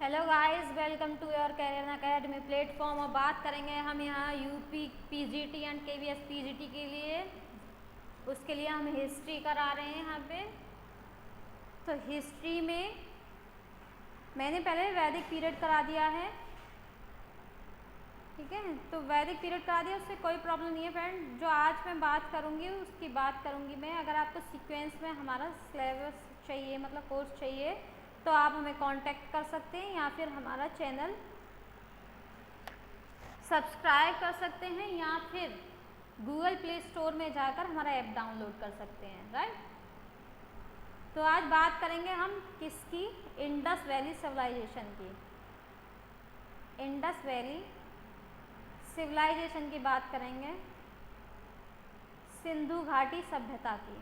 Hello guys, welcome to your career academy platform. और बात करेंगे हम यहाँ UP PGT and KVS PGT के लिए। उसके लिए हम हिस्ट्री करा रहे हैं यहाँ पे। तो हिस्ट्री में मैंने पहले वैदिक पीरियड करा दिया है, ठीक है। तो वैदिक पीरियड करा दिया, उससे कोई प्रॉब्लम नहीं है फ्रेंड। जो आज मैं बात करूँगी उसकी बात करूँगी मैं। अगर आपको सीक्वेंस में हमारा सिलेबस चाहिए, मतलब कोर्स चाहिए, तो आप हमें कांटेक्ट कर सकते हैं या फिर हमारा चैनल सब्सक्राइब कर सकते हैं या फिर गूगल प्ले स्टोर में जाकर हमारा ऐप डाउनलोड कर सकते हैं, राइट। तो आज बात करेंगे हम किसकी, इंडस वैली सिविलाइजेशन की। इंडस वैली सिविलाइजेशन की बात करेंगे, सिंधु घाटी सभ्यता की,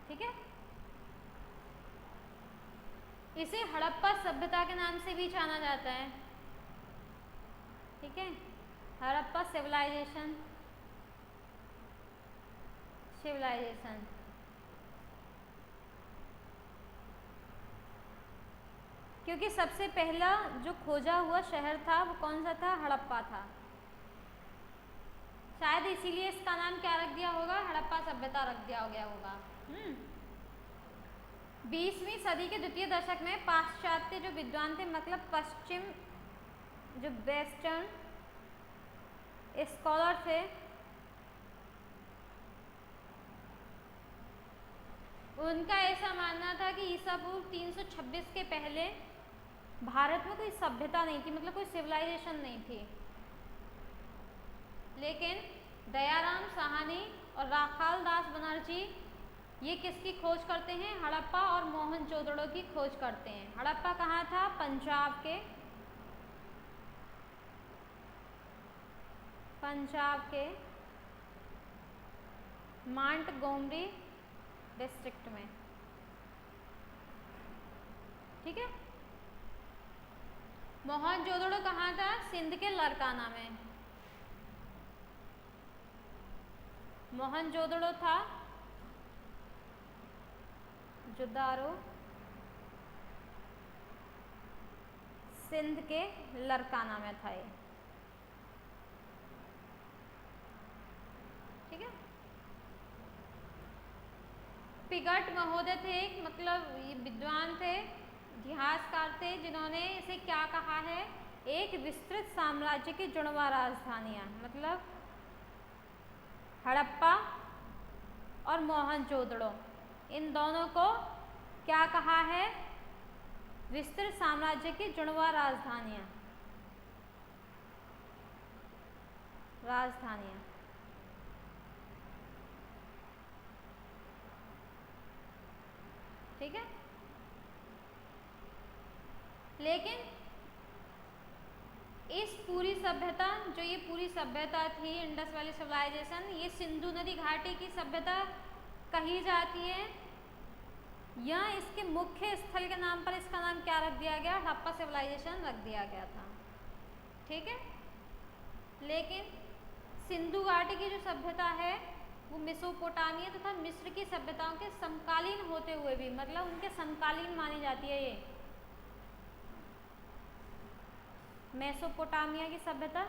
ठीक है। इसे हड़प्पा सभ्यता के नाम से भी जाना जाता है, ठीक है। हड़प्पा सिविलाइजेशन क्योंकि सबसे पहला जो खोजा हुआ शहर था वो कौन सा था, हड़प्पा था। शायद इसीलिए इसका नाम क्या रख दिया होगा, हड़प्पा सभ्यता रख दिया गया होगा। 20वीं सदी के द्वितीय दशक में पाश्चात्य जो विद्वान थे, मतलब पश्चिम जो वेस्टर्न स्कॉलर थे, उनका ऐसा मानना था कि ईसा पूर्व 326 के पहले भारत में कोई सभ्यता नहीं थी, मतलब कोई सिविलाइजेशन नहीं थी। लेकिन दयाराम साहनी और राखाल दास बनर्जी ये किसकी खोज करते हैं, हड़प्पा और मोहनजोदड़ो की खोज करते हैं। हड़प्पा कहाँ था, पंजाब के मांटगोमरी डिस्ट्रिक्ट में, ठीक है। मोहनजोदड़ो कहाँ था, सिंध के लरकाना में। मोहनजोदड़ो था जुदारो सिंध के लरकाना में था ये, ठीक है। पिगट महोदय थे एक, मतलब ये विद्वान थे, इतिहासकार थे, जिन्होंने इसे क्या कहा है, एक विस्तृत साम्राज्य की जुड़वा राजधानियां, मतलब हड़प्पा और मोहनजोदड़ो, इन दोनों को क्या कहा है, विस्तृत साम्राज्य की जुड़वा राजधानियां। ठीक है। लेकिन इस पूरी सभ्यता, जो ये पूरी सभ्यता थी इंडस वैली सिविलाइजेशन, ये सिंधु नदी घाटी की सभ्यता कही जाती है, या इसके मुख्य स्थल के नाम पर इसका नाम क्या रख दिया गया, हड़प्पा सिविलाइजेशन रख दिया गया था, ठीक है। लेकिन सिंधु घाटी की जो सभ्यता है वो मेसोपोटामिया तथा मिस्र की सभ्यताओं के समकालीन होते हुए भी, मतलब उनके समकालीन मानी जाती है ये मेसोपोटामिया की सभ्यता।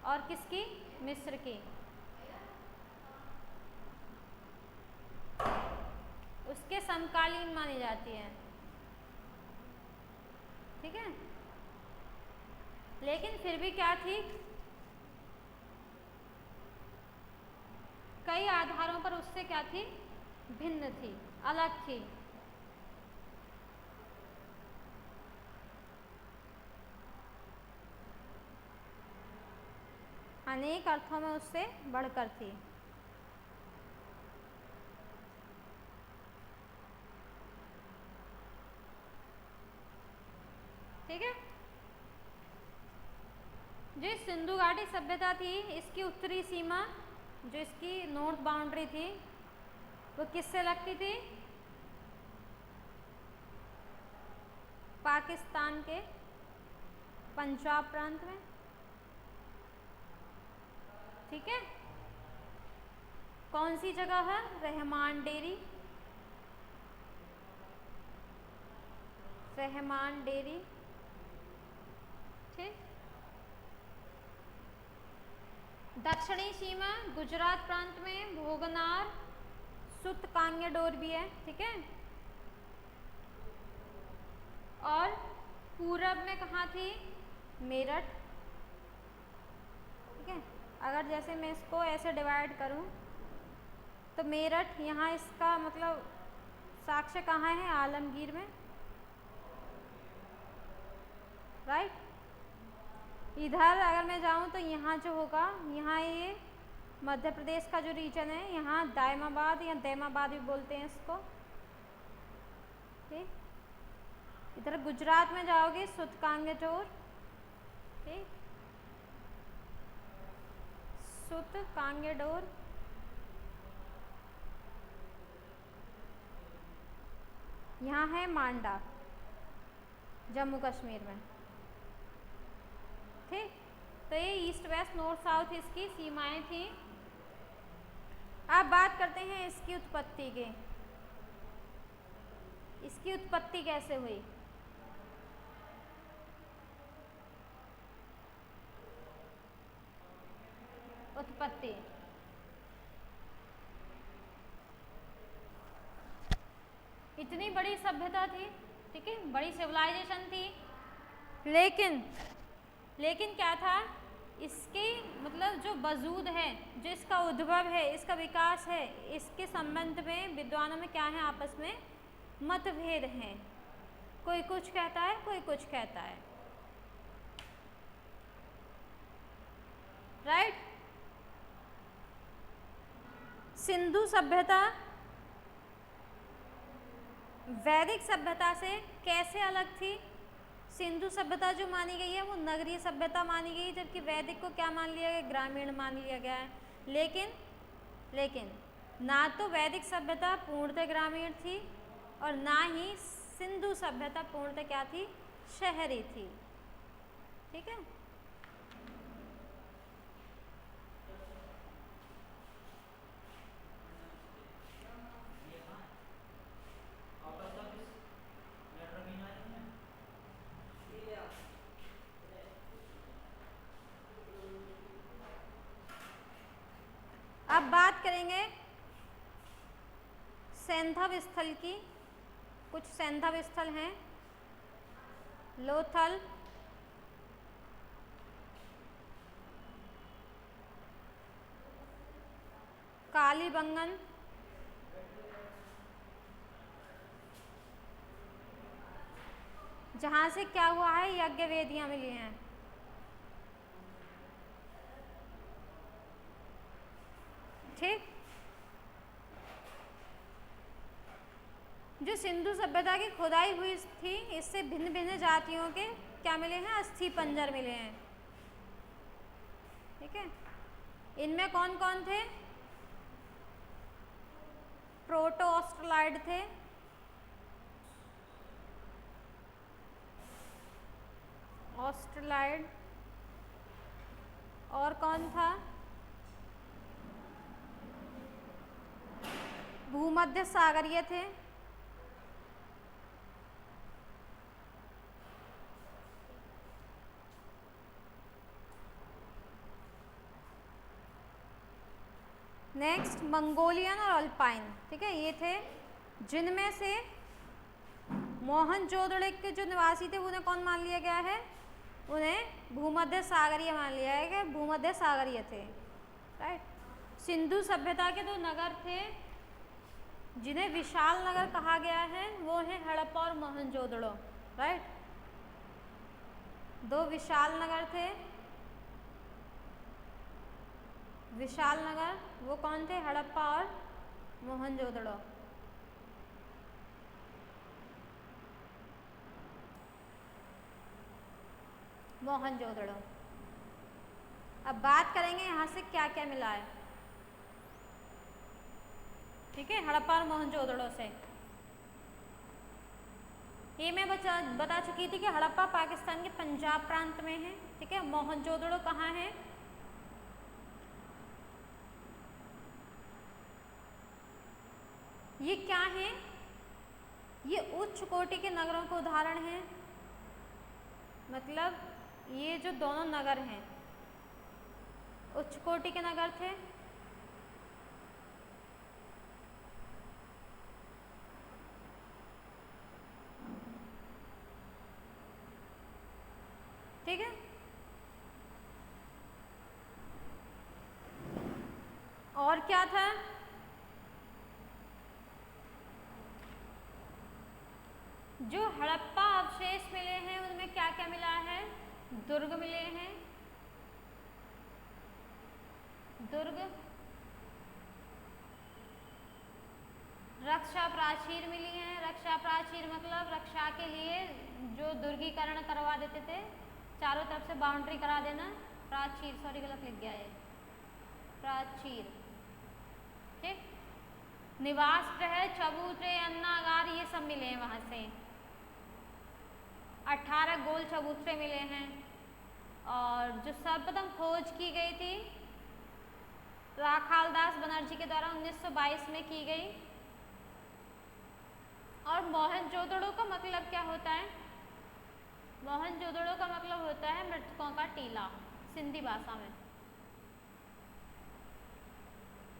और किसकी, मिस्र की, उसके समकालीन मानी जाती है, ठीक है। लेकिन फिर भी क्या थी, कई आधारों पर उससे क्या थी, भिन्न थी, अलग थी। अनेक अर्थों में उससे बढ़कर थी, ठीक है। जो सिंधु घाटी सभ्यता थी, इसकी उत्तरी सीमा, जो इसकी नॉर्थ बाउंड्री थी, वो किससे लगती थी, पाकिस्तान के पंजाब प्रांत में, ठीक है। कौन सी जगह है? Rahman dairy, Rahman dairy. ठीक। दक्षिणी सीमा गुजरात प्रांत में भोगनार, सुत कांगेडोर भी है। ठीक है। और पूरब में कहाँ थी? मेरठ। ठीक है। अगर जैसे मैं इसको ऐसे डिवाइड करूं तो मेरठ यहाँ, इसका मतलब साक्ष्य कहाँ है? आलमगीर में। राइट। इधर अगर मैं जाऊं तो यहाँ जो होगा, यहाँ ये मध्य प्रदेश का जो रीजन है, यहाँ दायमाबाद या दैमाबाद भी बोलते हैं इसको। ठीक। इधर गुजरात में जाओगे सुत कांगेडोर। ठीक। सुत कांगेडोर। यहाँ है मांडा, जम्मू कश्मीर में। ठीक। तो ये ईस्ट वेस्ट नॉर्थ साउथ इसकी सीमाएं थी। अब बात करते हैं इसकी उत्पत्ति की। इसकी उत्पत्ति कैसे हुई? उत्पत्ति इतनी बड़ी सभ्यता थी, ठीक है, बड़ी सिविलाइजेशन थी, लेकिन क्या था? इसके मतलब जो वजूद है, जो इसका उद्भव है, इसका विकास है, इसके संबंध में विद्वानों में क्या है? आपस में मतभेद हैं। कोई कुछ कहता है, कोई कुछ कहता है। राइट। सिंधु सभ्यता वैदिक सभ्यता से कैसे अलग थी? सिंधु सभ्यता जो मानी गई है वो नगरीय सभ्यता मानी गई, जबकि वैदिक को क्या मान लिया गया? ग्रामीण मान लिया गया है। लेकिन ना तो वैदिक सभ्यता पूर्णतः ग्रामीण थी और ना ही सिंधु सभ्यता पूर्णतः क्या थी? शहरी थी। ठीक है। अब बात करेंगे सैंधव स्थल की। कुछ सैंधव स्थल हैं। लोथल, कालीबंगन, जहाँ से क्या हुआ है? यज्ञ वेदियाँ मिली हैं। ठीक। जो सिंधु सभ्यता की खुदाई हुई थी, इससे भिन्न भिन्न जातियों के क्या मिले हैं? अस्थि पंजर मिले हैं। ठीक है। इनमें कौन कौन थे? प्रोटो ऑस्ट्रलॉइड थे, ऑस्ट्रलॉइड। और कौन था? भूमध्य सागरीय थे। नेक्स्ट मंगोलियन और अल्पाइन। ठीक है, ये थे, जिनमें से मोहनजोदड़ो के जो निवासी थे उन्हें कौन मान लिया गया है? उन्हें भूमध्य सागरीय मान लिया है कि भूमध्य सागरीय थे। राइट। सिंधु सभ्यता के दो नगर थे जिन्हें विशाल नगर कहा गया है, वो है हड़प्पा और मोहनजोदड़ो। राइट। दो विशाल नगर थे। विशाल नगर वो कौन थे? हड़प्पा और मोहनजोदड़ो। मोहनजोदड़ो। अब बात करेंगे यहाँ से क्या क्या मिला है। ठीक है, हड़प्पा और मोहनजोदड़ो से ये मैं बता चुकी थी कि हड़प्पा पाकिस्तान के पंजाब प्रांत में है। ठीक है। मोहनजोदड़ो कहाँ है? ये क्या है? ये उच्च कोटि के नगरों के उदाहरण हैं। मतलब ये जो दोनों नगर हैं उच्च कोटि के नगर थे। ठीक है, और क्या था? जो हड़प्पा अवशेष मिले हैं उनमें क्या क्या मिला है? दुर्ग मिले हैं, दुर्ग, रक्षा प्राचीर मिली हैं। रक्षा प्राचीर मतलब रक्षा के लिए जो दुर्गीकरण करवा देते थे, चारों तरफ से बाउंड्री करा देना। प्राचीर, सॉरी गलत लिख गया है, प्राचीर। ठीक, निवास गृह, चबूतरे, अन्नागार ये सब मिले हैं वहां से। 18 गोल चबूतरे मिले हैं। और जो सर्वप्रथम खोज की गई थी राखालदास बनर्जी के द्वारा 1922 में की गई। और मोहनजोदड़ो का मतलब क्या होता है? मोहनजोदड़ो का मतलब होता है मृतकों का टीला, सिंधी भाषा में।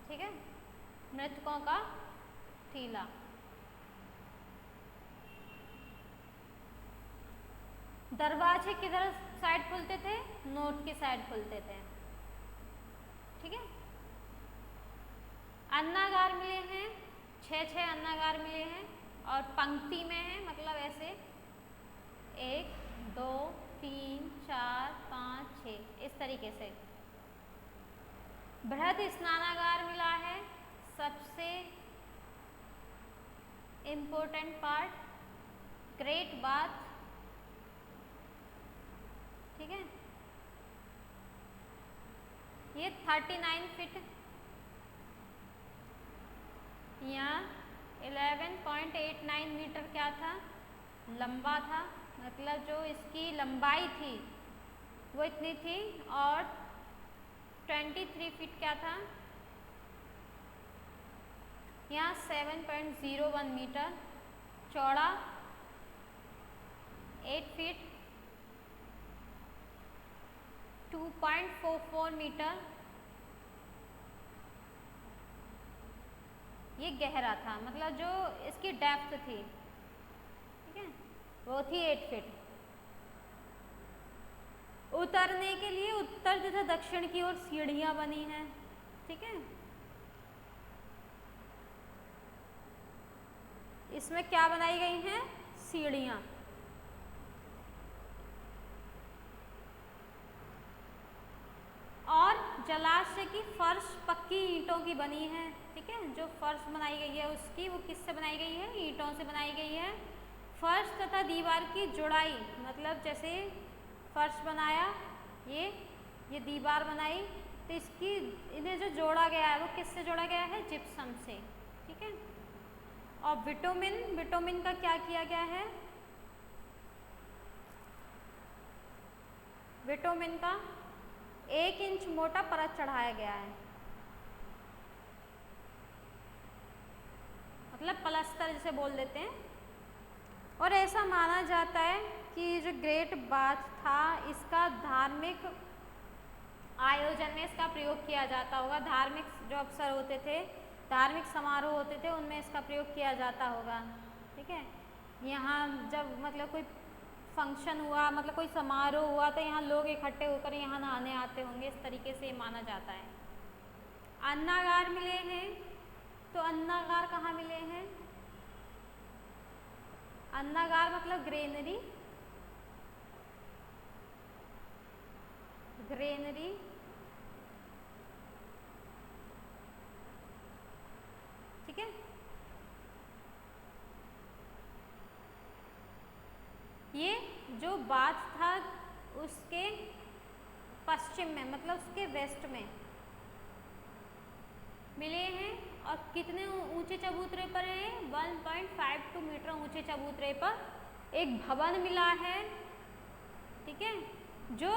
ठीक है, मृतकों का टीला। दरवाजे किधर साइड खुलते थे? नॉर्थ की साइड खुलते थे। ठीक है, अन्नागार मिले हैं, 6 अन्नागार मिले हैं और पंक्ति में है, मतलब ऐसे 1 2 3 4 5 6 इस तरीके से। बृहद स्नानागार मिला है, सबसे इम्पोर्टेंट पार्ट ग्रेट बाथ। ठीक है, ये 39 फीट या 11.89 मीटर क्या था? लंबा था। मतलब जो इसकी लंबाई थी वो इतनी थी। और 23 फीट क्या था? यहाँ 7.01 मीटर। चौड़ा 8 फीट 2.44 मीटर। ये गहरा था, मतलब जो इसकी डेप्थ थी, ठीक है, वो थी 8 फीट। उतरने के लिए उत्तर तथा दक्षिण की ओर सीढ़ियां बनी हैं। ठीक है, इसमें क्या बनाई गई हैं? सीढ़ियां। और जलाशय की फर्श पक्की ईंटों की बनी है। ठीक है, जो फर्श बनाई गई है उसकी, वो किससे बनाई गई है? ईंटों से बनाई गई है। फर्श तथा दीवार की जुड़ाई, मतलब जैसे फर्श बनाया, ये दीवार बनाई, तो इसकी इन्हें जो जोड़ा गया है वो किससे जोड़ा गया है? जिप्सम से। ठीक है, और बिटुमिन का क्या किया गया है? बिटुमिन का 1 इंच मोटा परत चढ़ाया गया है, मतलब प्लास्टर जिसे बोल देते हैं। और ऐसा माना जाता है कि जो ग्रेट बाथ था इसका धार्मिक आयोजन में इसका प्रयोग किया जाता होगा। धार्मिक जो अवसर होते थे, धार्मिक समारोह होते थे, उनमें इसका प्रयोग किया जाता होगा। ठीक है, यहाँ जब मतलब कोई फंक्शन हुआ, मतलब कोई समारोह हुआ, तो यहाँ लोग इकट्ठे होकर यहाँ नहाने आते होंगे, इस तरीके से माना जाता है। अन्नागार मिले हैं, तो अन्नागार कहाँ मिले हैं? अन्नागार मतलब ग्रेनरी, ग्रेनरी। ठीक है, ये जो बाथ था उसके पश्चिम में, मतलब उसके वेस्ट में मिले हैं। और कितने ऊंचे चबूतरे पर हैं? 1.52 मीटर ऊंचे चबूतरे पर एक भवन मिला है। ठीक है, जो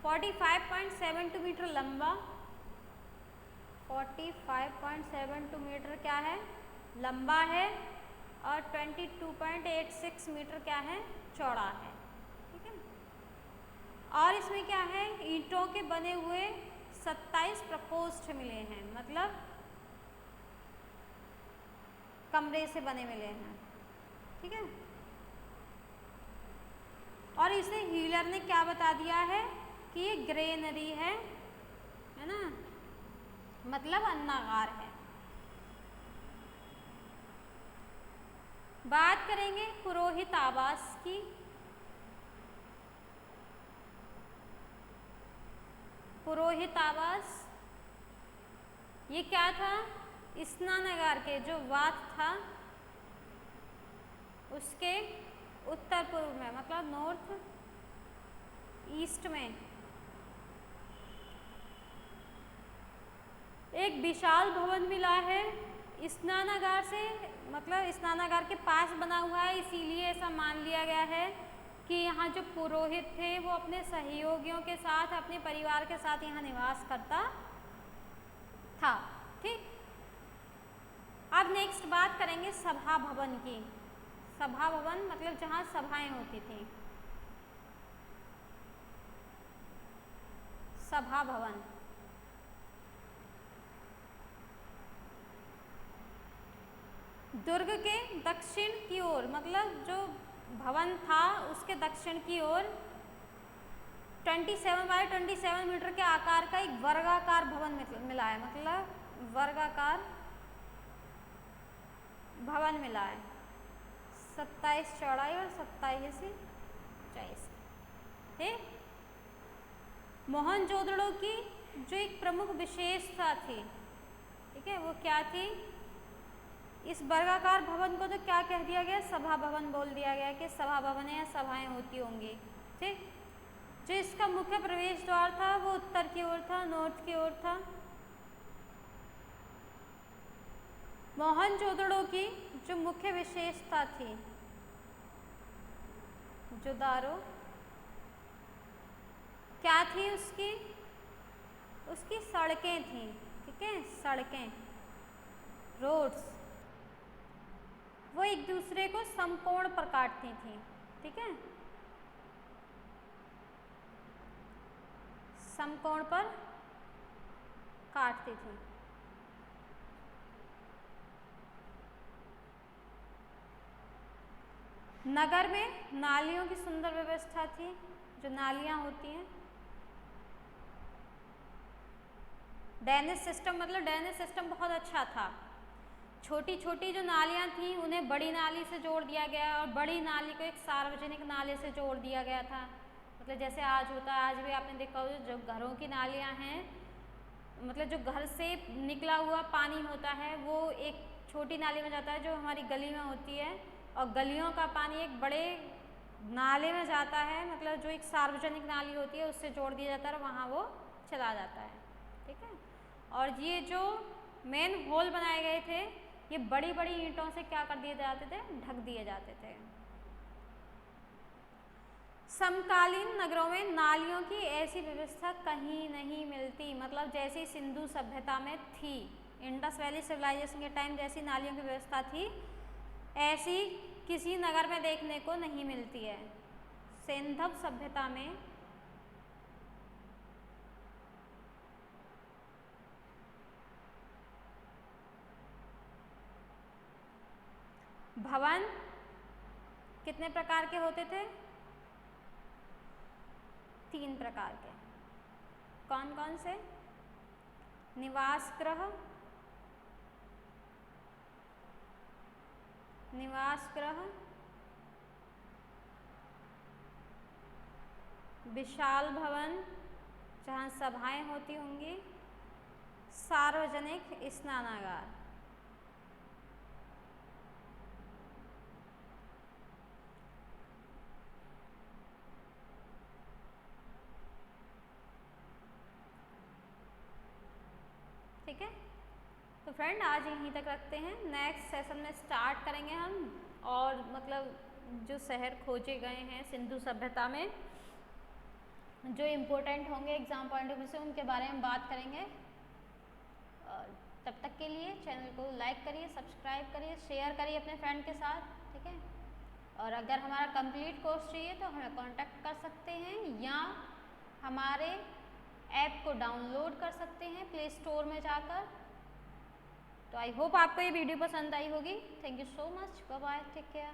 45.72 मीटर लंबा, 45.72 मीटर क्या है? लंबा है और 22.86 मीटर क्या है, चौड़ा है। ठीक है, और इसमें क्या है, ईंटों के बने हुए 27 प्रकोष्ठ मिले हैं, मतलब कमरे से बने मिले हैं। ठीक है, और इसे हीलर ने क्या बता दिया है कि ये ग्रेनरी है ना, मतलब अन्नागार है। बात करेंगे पुरोहित आवास की। पुरोहित आवास ये क्या था, स्नानागार के जो वात था उसके उत्तर पूर्व में, मतलब नॉर्थ ईस्ट में एक विशाल भवन मिला है। स्नानागार से मतलब स्नानागार के पास बना हुआ है, इसीलिए ऐसा मान लिया गया है कि यहाँ जो पुरोहित थे वो अपने सहयोगियों के साथ, अपने परिवार के साथ यहाँ निवास करता था। ठीक, अब नेक्स्ट बात करेंगे सभा भवन की। सभा भवन मतलब जहाँ सभाएं होती थी। सभा भवन दुर्ग के दक्षिण की ओर, मतलब जो भवन था उसके दक्षिण की ओर 27 बाय 27 मीटर के आकार का एक वर्गाकार भवन मिला है, मतलब वर्गाकार भवन मिला है। 27 चौड़ाई और 27 ऊंचाई। ठीक, मोहनजोदड़ो की जो एक प्रमुख विशेषता थी, ठीक है, वो क्या थी, इस वर्गाकार भवन को तो क्या कह दिया गया, सभा भवन बोल दिया गया कि सभा भवन या सभाएं होती होंगी। ठीक, जो इसका मुख्य प्रवेश द्वार था वो उत्तर की ओर था, नॉर्थ की ओर था। मोहनजोदड़ो की जो मुख्य विशेषता थी, जोदारो क्या थी उसकी, उसकी सड़कें थी। ठीक है, सड़कें, रोड्स, वो एक दूसरे को समकोण पर काटती थी। ठीक है, समकोण पर काटती थी। नगर में नालियों की सुंदर व्यवस्था थी, जो नालियां होती हैं। ड्रेनेज सिस्टम, मतलब ड्रेनेज सिस्टम बहुत अच्छा था। छोटी छोटी जो नालियां थी उन्हें बड़ी नाली से जोड़ दिया गया और बड़ी नाली को एक सार्वजनिक नाले से जोड़ दिया गया था। मतलब जैसे आज होता है, आज भी आपने देखा होगा जो घरों की नालियां हैं, मतलब जो घर से निकला हुआ पानी होता है वो एक छोटी नाली में जाता है जो हमारी गली में होती है, और गलियों का पानी एक बड़े नाले में जाता है, मतलब जो एक सार्वजनिक नाली होती है उससे जोड़ दिया जाता है और वहाँ वो चला जाता है। ठीक है, और ये जो मेन होल बनाए गए थे ये बड़ी बड़ी ईंटों से क्या कर दिए जाते थे, ढक दिए जाते थे। समकालीन नगरों में नालियों की ऐसी व्यवस्था कहीं नहीं मिलती, मतलब जैसी सिंधु सभ्यता में थी, इंडस वैली सिविलाइजेशन के टाइम जैसी नालियों की व्यवस्था थी ऐसी किसी नगर में देखने को नहीं मिलती है। सिंधु सभ्यता में भवन कितने प्रकार के होते थे, 3 प्रकार के। कौन कौन से, निवास गृह, निवास गृह, विशाल भवन जहाँ सभाएं होती होंगी, सार्वजनिक स्नानागार। ठीक है, तो फ्रेंड आज यहीं तक रखते हैं। नेक्स्ट सेशन में स्टार्ट करेंगे हम, और मतलब जो शहर खोजे गए हैं सिंधु सभ्यता में जो इम्पोर्टेंट होंगे एग्जाम पॉइंट ऑफ व्यू से उनके बारे में बात करेंगे। तब तक के लिए चैनल को लाइक करिए, सब्सक्राइब करिए, शेयर करिए अपने फ्रेंड के साथ, ठीक है। और अगर हमारा कंप्लीट कोर्स चाहिए तो हमें कांटेक्ट कर सकते हैं या हमारे ऐप को डाउनलोड कर सकते हैं प्ले स्टोर में जाकर। तो आई होप आपको ये वीडियो पसंद आई होगी। Thank you so much, bye bye, take care.